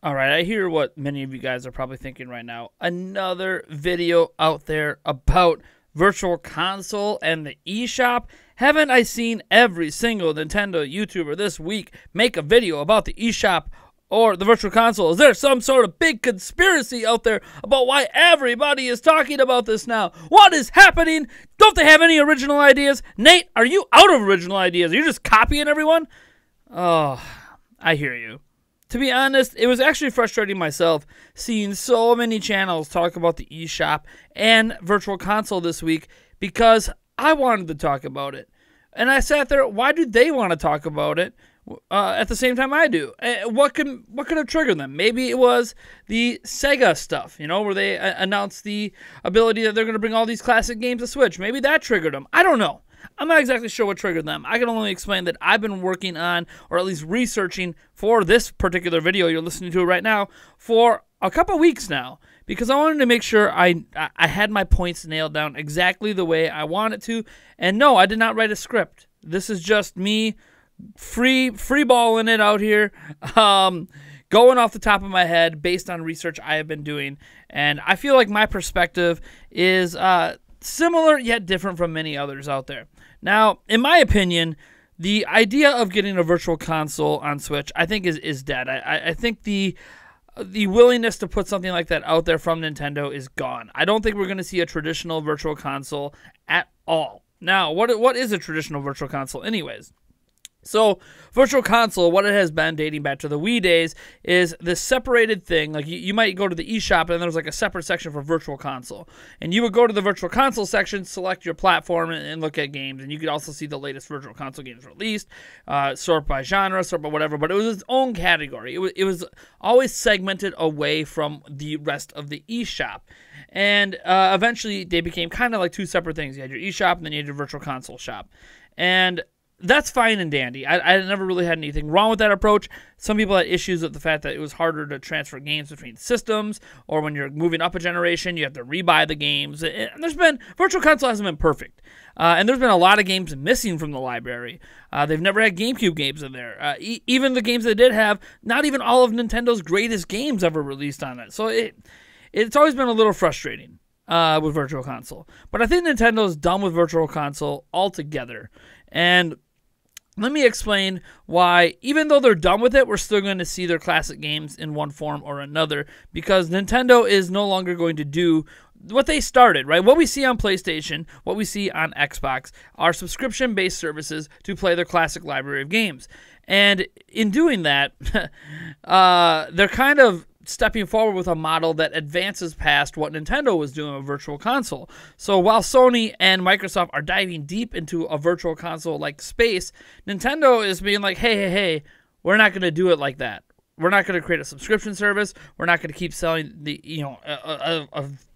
All right, I hear what many of you guys are probably thinking right now. Another video out there about Virtual Console and the eShop. Haven't I seen every single Nintendo YouTuber this week make a video about the eShop or the Virtual Console? Is there some sort of big conspiracy out there about why everybody is talking about this now? What is happening? Don't they have any original ideas? Nate, are you out of original ideas? Are you just copying everyone? Oh, I hear you. To be honest, it was actually frustrating myself seeing so many channels talk about the eShop and Virtual Console this week because I wanted to talk about it. And I sat there, why do they want to talk about it at the same time I do? What could have triggered them? Maybe it was the Sega stuff, where they announced the ability that they're going to bring all these classic games to Switch. Maybe that triggered them. I don't know. I'm not exactly sure what triggered them. I can only explain that I've been working on, or at least researching for this particular video you're listening to right now, for a couple weeks now, because I wanted to make sure I had my points nailed down exactly the way I wanted to. And no, I did not write a script. This is just me free balling it out here, going off the top of my head based on research I have been doing. And I feel like my perspective is similar yet different from many others out there. Now, in my opinion, the idea of getting a Virtual Console on Switch, I think, is dead. I think the willingness to put something like that out there from Nintendo is gone. I don't think we're going to see a traditional Virtual Console at all. Now, what is a traditional Virtual Console anyways? So, Virtual Console, what it has been dating back to the Wii days, is this separated thing. Like, you might go to the eShop, and there's like a separate section for Virtual Console. And you would go to the Virtual Console section, select your platform, and look at games. And you could also see the latest Virtual Console games released, sort by genre, sort by whatever. But it was its own category. It was always segmented away from the rest of the eShop. And eventually, they became kind of like two separate things. You had your eShop, and then you had your Virtual Console shop. And that's fine and dandy. I never really had anything wrong with that approach. Some people had issues with the fact that it was harder to transfer games between systems, or when you're moving up a generation, you have to rebuy the games. And Virtual Console hasn't been perfect. And there's been a lot of games missing from the library. They've never had GameCube games in there. Even the games they did have, not even all of Nintendo's greatest games ever released on it. So it's always been a little frustrating with Virtual Console. But I think Nintendo's done with Virtual Console altogether. And let me explain why, even though they're done with it, we're still going to see their classic games in one form or another, because Nintendo is no longer going to do what they started, right? What we see on PlayStation, what we see on Xbox, are subscription-based services to play their classic library of games. And in doing that, they're kind of stepping forward with a model that advances past what Nintendo was doing with Virtual Console. So while Sony and Microsoft are diving deep into a Virtual Console-like space, Nintendo is being like, hey, we're not going to do it like that. We're not going to create a subscription service. We're not going to keep selling the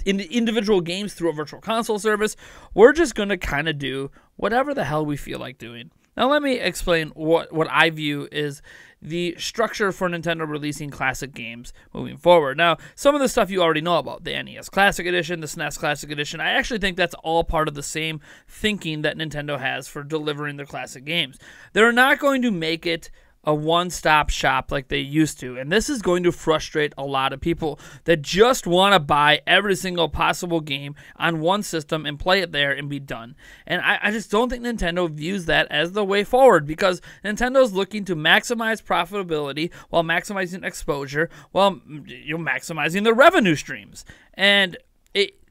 individual games through a Virtual Console service. We're just going to kind of do whatever the hell we feel like doing. Now let me explain what I view is the structure for Nintendo releasing classic games moving forward. Now, some of the stuff you already know about, the NES Classic Edition, the SNES Classic Edition, I actually think that's all part of the same thinking that Nintendo has for delivering their classic games. They're not going to make it a one-stop shop like they used to. And this is going to frustrate a lot of people that just want to buy every single possible game on one system and play it there and be done. And I just don't think Nintendo views that as the way forward, because Nintendo's looking to maximize profitability while maximizing exposure, while maximizing their revenue streams. And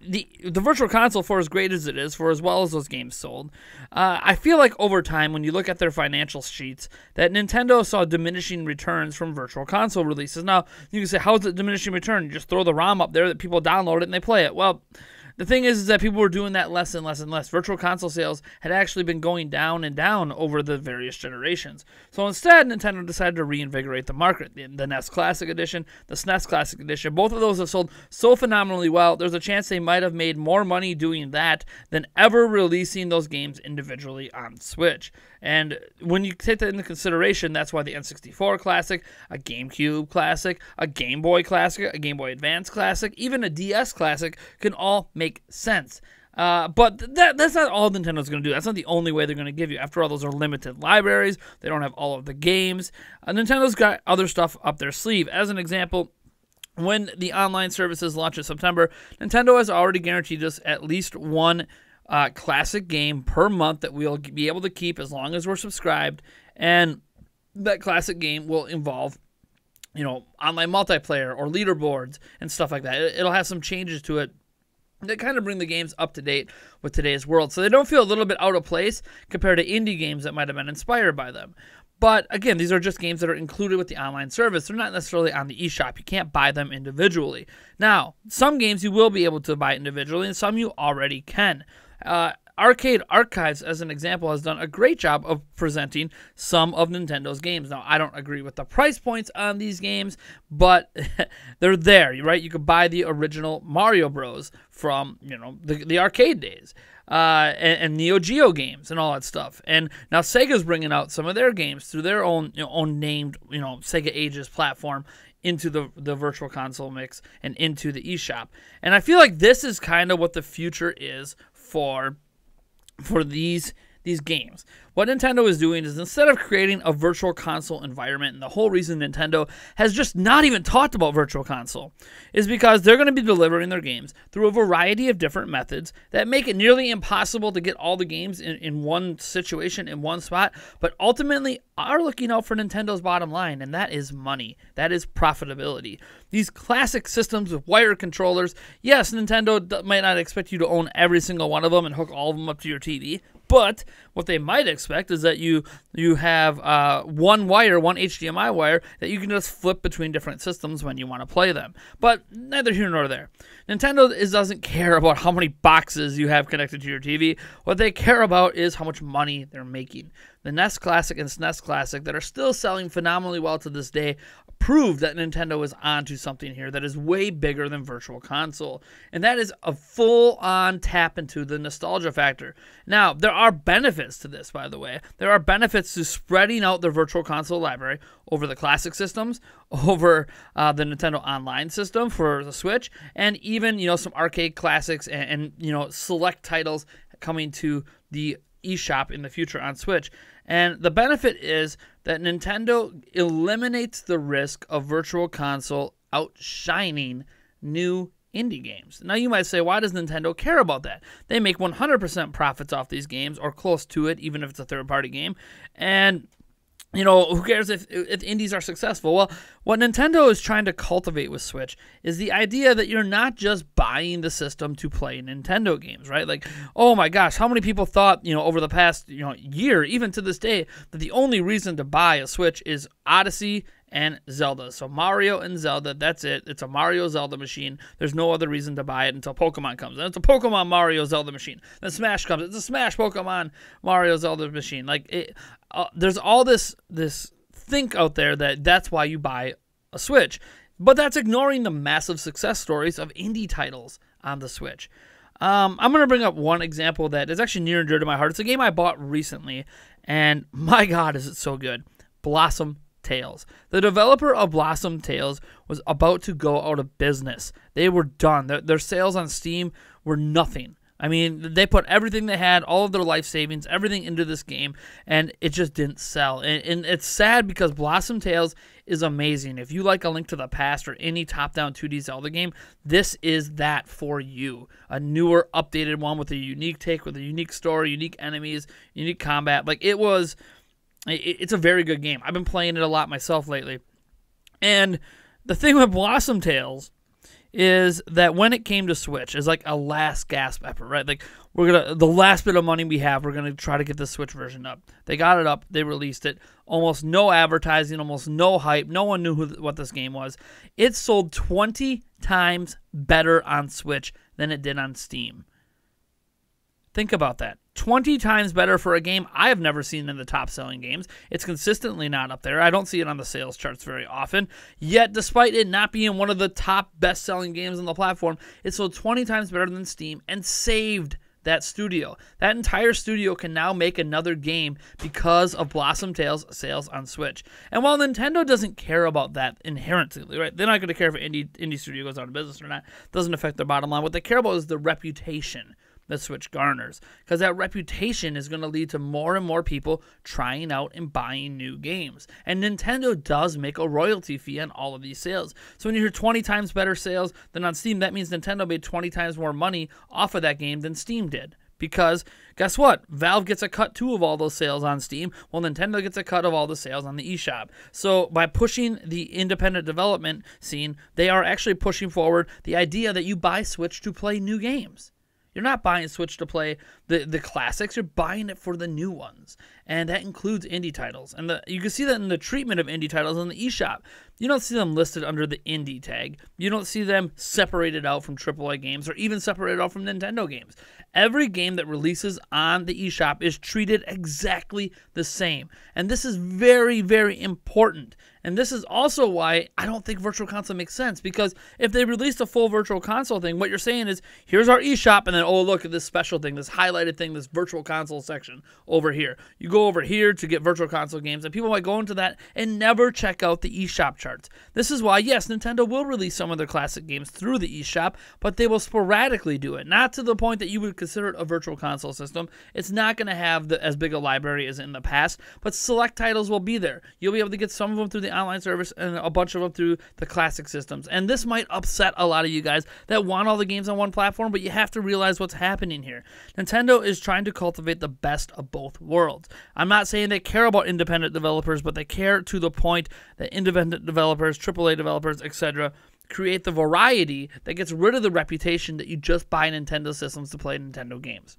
the Virtual Console, for as great as it is, for as well as those games sold, I feel like over time, when you look at their financial sheets, that Nintendo saw diminishing returns from Virtual Console releases. Now, you can say, how is it diminishing return? You just throw the ROM up there that people download it and they play it. Well, the thing is that people were doing that less and less and less. Virtual Console sales had actually been going down and down over the various generations. So instead, Nintendo decided to reinvigorate the market. The NES Classic Edition, the SNES Classic Edition, both of those have sold so phenomenally well, there's a chance they might have made more money doing that than ever releasing those games individually on Switch. And when you take that into consideration, that's why the N64 Classic, a GameCube Classic, a Game Boy Classic, a Game Boy Advance Classic, even a DS Classic can all make sense. But that's not all Nintendo's going to do. That's not the only way they're going to give you. After all, those are limited libraries. They don't have all of the games. Nintendo's got other stuff up their sleeve. As an example, when the online services launch in September, Nintendo has already guaranteed us at least one classic game per month that we'll be able to keep as long as we're subscribed. And that classic game will involve, online multiplayer or leaderboards and stuff like that. It'll have some changes to it that kind of bring the games up to date with today's world, so they don't feel a little bit out of place compared to indie games that might have been inspired by them. But again, these are just games that are included with the online service. They're not necessarily on the eShop. You can't buy them individually. Now, some games you will be able to buy individually, and some you already can. Arcade Archives, as an example, has done a great job of presenting some of Nintendo's games. Now, I don't agree with the price points on these games, but they're there, right? You could buy the original Mario Bros. From, the arcade days, and Neo Geo games and all that stuff. And now Sega's bringing out some of their games through their own named, Sega Ages platform into the virtual console mix and into the eShop. And I feel like this is kind of what the future is for these games. What Nintendo is doing is, instead of creating a virtual console environment, and the whole reason Nintendo has just not even talked about virtual console is because they're going to be delivering their games through a variety of different methods that make it nearly impossible to get all the games in one situation, in one spot, but ultimately are looking out for Nintendo's bottom line, and that is money. That is profitability. These classic systems with wire controllers, yes, Nintendo might not expect you to own every single one of them and hook all of them up to your TV, but what they might expect is that you have one HDMI wire that you can just flip between different systems when you want to play them. But neither here nor there. Nintendo doesn't care about how many boxes you have connected to your TV. What they care about is how much money they're making. The NES Classic and SNES Classic, that are still selling phenomenally well to this day, prove that Nintendo is onto something here that is way bigger than Virtual Console. And that is a full-on tap into the nostalgia factor. Now, there are benefits to this, by the way. There are benefits to spreading out their Virtual Console library over the classic systems, over the Nintendo Online system for the Switch, and even, some arcade classics and select titles coming to the eShop in the future on Switch. And the benefit is that Nintendo eliminates the risk of Virtual Console outshining new indie games. Now you might say, why does Nintendo care about that? They make 100% profits off these games, or close to it, even if it's a third-party game. And who cares if indies are successful? Well, what Nintendo is trying to cultivate with Switch is the idea that you're not just buying the system to play Nintendo games, right? Like, oh my gosh, how many people thought, over the past, year, even to this day, that the only reason to buy a Switch is Odyssey and Zelda. So Mario and Zelda, that's it. It's a Mario Zelda machine. There's no other reason to buy it until Pokemon comes. And it's a Pokemon Mario Zelda machine. Then Smash comes. It's a Smash Pokemon Mario Zelda machine. Like, there's all this think out there that's why you buy a Switch. But that's ignoring the massive success stories of indie titles on the Switch. I'm going to bring up one example that is actually near and dear to my heart. It's a game I bought recently, and my God, is it so good. Blossom Tales. The developer of Blossom Tales was about to go out of business. They were done. Their sales on Steam were nothing. I mean, they put everything they had, all of their life savings, everything into this game, and it just didn't sell. And it's sad because Blossom Tales is amazing. If you like A Link to the Past or any top-down 2D Zelda game, this is that for you. A newer, updated one with a unique take, with a unique story, unique enemies, unique combat. Like, it's a very good game. I've been playing it a lot myself lately. And the thing with Blossom Tales is that when it came to Switch, is like a last gasp effort, right? Like, the last bit of money we have, we're gonna try to get the Switch version up. They got it up, they released it. Almost no advertising, almost no hype. No one knew what this game was. It sold 20 times better on Switch than it did on Steam. Think about that. 20 times better for a game I have never seen in the top-selling games. It's consistently not up there. I don't see it on the sales charts very often. Yet, despite it not being one of the top best-selling games on the platform, it sold 20 times better than Steam and saved that studio. That entire studio can now make another game because of Blossom Tales sales on Switch. And while Nintendo doesn't care about that inherently, right? They're not going to care if an indie studio goes out of business or not. It doesn't affect their bottom line. What they care about is the reputation the Switch garners, because that reputation is going to lead to more and more people trying out and buying new games. And Nintendo does make a royalty fee on all of these sales. So when you hear 20 times better sales than on Steam, that means Nintendo made 20 times more money off of that game than Steam did. Because guess what? Valve gets a cut too of all those sales on Steam, while Nintendo gets a cut of all the sales on the eShop. So by pushing the independent development scene, they are actually pushing forward the idea that you buy Switch to play new games. You're not buying Switch to play the classics. You're buying it for the new ones. And that includes indie titles. And you can see that in the treatment of indie titles on the eShop. You don't see them listed under the indie tag. You don't see them separated out from AAA games or even separated out from Nintendo games. Every game that releases on the eShop is treated exactly the same. And this is very, very important. And this is also why I don't think Virtual Console makes sense, because if they released a full Virtual Console thing, what you're saying is, here's our eShop, and then, oh, look at this special thing, this highlighted thing, this Virtual Console section over here. You go over here to get Virtual Console games, and people might go into that and never check out the eShop charts. This is why, yes, Nintendo will release some of their classic games through the eShop, but they will sporadically do it, not to the point that you would consider it a Virtual Console system. It's not going to have as big a library as in the past, but select titles will be there. You'll be able to get some of them through the online service and a bunch of them through the classic systems. And this might upset a lot of you guys that want all the games on one platform, but you have to realize what's happening here. Nintendo is trying to cultivate the best of both worlds. I'm not saying they care about independent developers, but they care to the point that independent developers, AAA developers, etc., create the variety that gets rid of the reputation that you just buy Nintendo systems to play Nintendo games.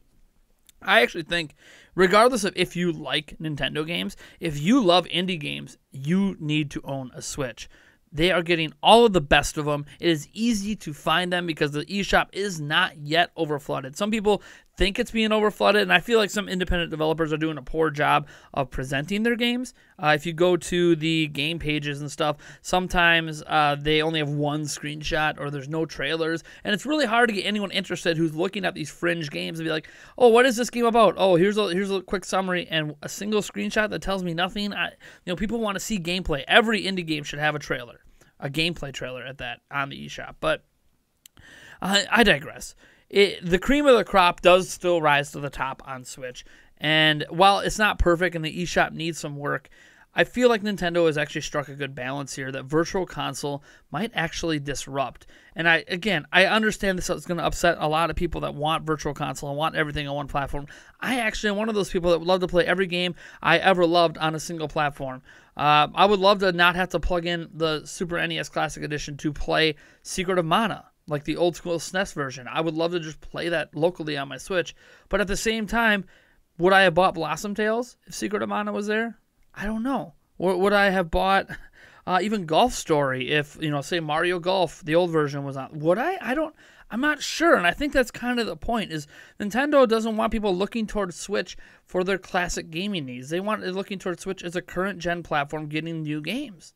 I actually think, regardless of if you like Nintendo games, if you love indie games, you need to own a Switch. They are getting all of the best of them. It is easy to find them because the eShop is not yet overflooded. Some people think it's being overflooded, and I feel like some independent developers are doing a poor job of presenting their games. If you go to the game pages and stuff, sometimes they only have one screenshot or there's no trailers, and it's really hard to get anyone interested who's looking at these fringe games and be like, oh, what is this game about? Oh, here's a quick summary and a single screenshot that tells me nothing. People want to see gameplay. Every indie game should have a trailer. A gameplay trailer at that on the eShop. But I digress. The cream of the crop does still rise to the top on Switch. And while it's not perfect and the eShop needs some work, I feel like Nintendo has actually struck a good balance here that Virtual Console might actually disrupt. And I understand this is going to upset a lot of people that want Virtual Console and want everything on one platform. I actually am one of those people that would love to play every game I ever loved on a single platform. I would love to not have to plug in the Super NES Classic Edition to play Secret of Mana, like the old school SNES version. I would love to just play that locally on my Switch. But at the same time, would I have bought Blossom Tales if Secret of Mana was there? I don't know. Or would I have bought even Golf Story if, say Mario Golf, the old version was on? Would I? I'm not sure. And I think that's kind of the point, is Nintendo doesn't want people looking towards Switch for their classic gaming needs. They're looking towards Switch as a current gen platform getting new games.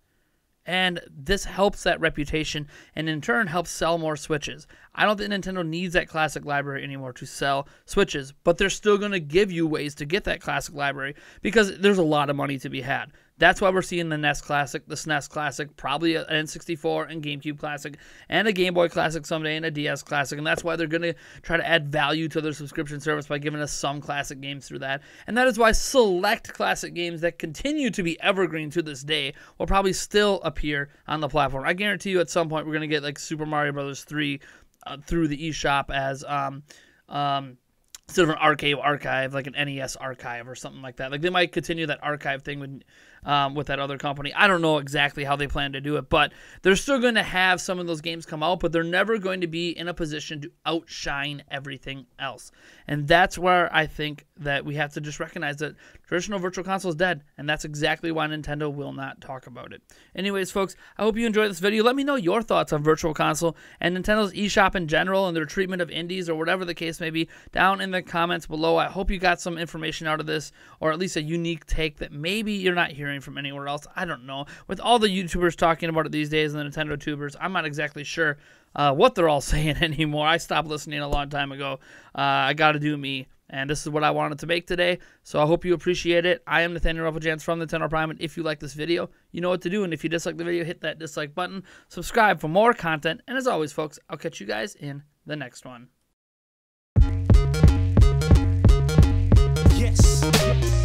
And this helps that reputation and in turn helps sell more Switches. I don't think Nintendo needs that classic library anymore to sell Switches, but they're still going to give you ways to get that classic library because there's a lot of money to be had. That's why we're seeing the NES Classic, the SNES Classic, probably an N64 and GameCube Classic, and a Game Boy Classic someday, and a DS Classic, and that's why they're going to try to add value to their subscription service by giving us some classic games through that. And that is why select classic games that continue to be evergreen to this day will probably still appear on the platform. I guarantee you at some point we're going to get like Super Mario Bros. 3 through the eShop as instead of an archive, like an NES archive or something like that. Like they might continue that archive thing with that other company. I don't know exactly how they plan to do it, but they're still going to have some of those games come out, but they're never going to be in a position to outshine everything else. And that's where I think that we have to just recognize that traditional Virtual Console is dead, and that's exactly why Nintendo will not talk about it. Anyways, folks, I hope you enjoyed this video. Let me know your thoughts on Virtual Console and Nintendo's eShop in general and their treatment of indies or whatever the case may be down in the comments below. I hope you got some information out of this, or at least a unique take that maybe you're not hearing from anywhere else. I don't know. With all the YouTubers talking about it these days and the Nintendo tubers, I'm not exactly sure what they're all saying anymore. I stopped listening a long time ago. I got to do me, and this is what I wanted to make today, so I hope you appreciate it. I am Nathaniel Ruppeljans from Nintendo Prime, and if you like this video, you know what to do, and if you dislike the video, hit that dislike button, subscribe for more content, and as always, folks, I'll catch you guys in the next one. Yes.